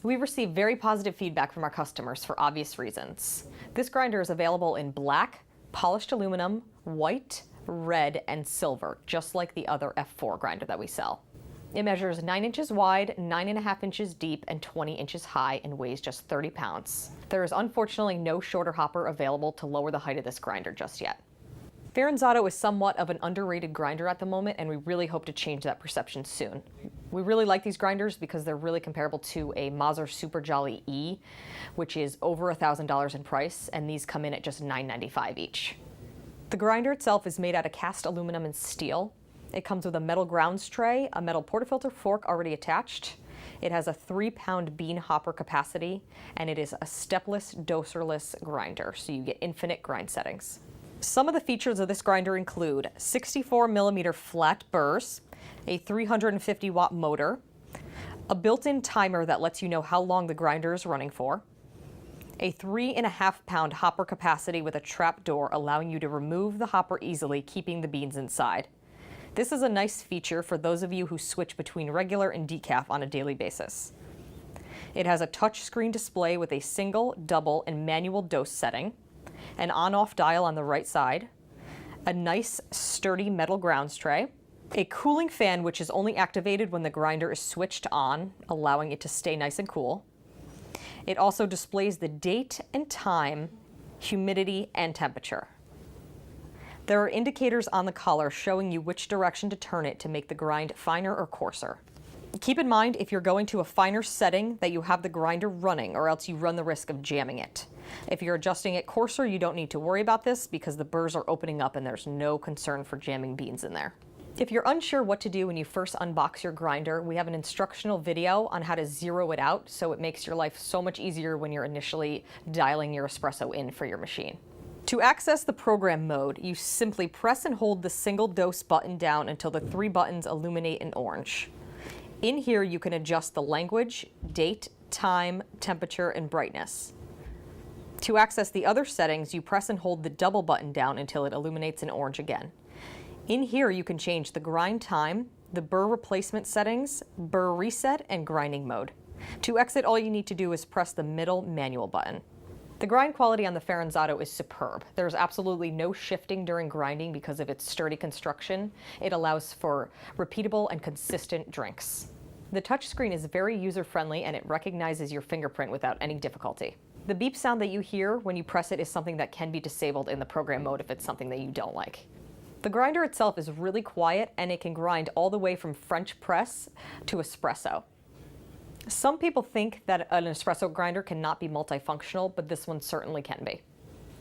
We've received very positive feedback from our customers for obvious reasons. This grinder is available in black, polished aluminum, white, red, and silver, just like the other F4 grinder that we sell. It measures 9 inches wide, 9.5 inches deep, and 20 inches high, and weighs just 30 pounds. There is unfortunately no shorter hopper available to lower the height of this grinder just yet. Fiorenzato is somewhat of an underrated grinder at the moment, and we really hope to change that perception soon. We really like these grinders because they're really comparable to a Mazzer Super Jolly E, which is over $1,000 in price, and these come in at just $9.95 each. The grinder itself is made out of cast aluminum and steel. It comes with a metal grounds tray, a metal portafilter fork already attached. It has a 3-pound bean hopper capacity, and it is a stepless, doserless grinder, so you get infinite grind settings. Some of the features of this grinder include 64mm flat burrs, a 350-watt motor, a built-in timer that lets you know how long the grinder is running for, a 3.5-pound hopper capacity with a trap door allowing you to remove the hopper easily, keeping the beans inside. This is a nice feature for those of you who switch between regular and decaf on a daily basis. It has a touchscreen display with a single, double, and manual dose setting, an on-off dial on the right side, a nice sturdy metal grounds tray, a cooling fan which is only activated when the grinder is switched on, allowing it to stay nice and cool. It also displays the date and time, humidity, and temperature. There are indicators on the collar showing you which direction to turn it to make the grind finer or coarser. Keep in mind if you're going to a finer setting that you have the grinder running, or else you run the risk of jamming it. If you're adjusting it coarser, you don't need to worry about this because the burrs are opening up and there's no concern for jamming beans in there. If you're unsure what to do when you first unbox your grinder, we have an instructional video on how to zero it out, so it makes your life so much easier when you're initially dialing your espresso in for your machine. To access the program mode, you simply press and hold the single dose button down until the 3 buttons illuminate in orange. In here, you can adjust the language, date, time, temperature, and brightness. To access the other settings, you press and hold the double button down until it illuminates in orange again. In here, you can change the grind time, the burr replacement settings, burr reset, and grinding mode. To exit, all you need to do is press the middle manual button. The grind quality on the Fiorenzato is superb. There's absolutely no shifting during grinding because of its sturdy construction. It allows for repeatable and consistent drinks. The touchscreen is very user-friendly and it recognizes your fingerprint without any difficulty. The beep sound that you hear when you press it is something that can be disabled in the program mode if it's something that you don't like. The grinder itself is really quiet and it can grind all the way from French press to espresso. Some people think that an espresso grinder cannot be multifunctional, but this one certainly can be.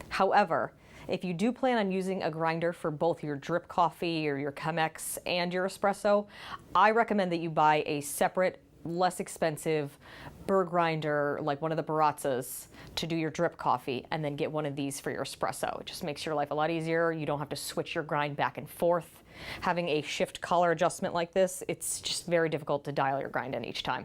However, if you do plan on using a grinder for both your drip coffee or your Chemex and your espresso, I recommend that you buy a separate, less expensive burr grinder like one of the Barazzas to do your drip coffee, and then get one of these for your espresso. It just makes your life a lot easier. You don't have to switch your grind back and forth. Having a shift collar adjustment like this, it's just very difficult to dial your grind in each time.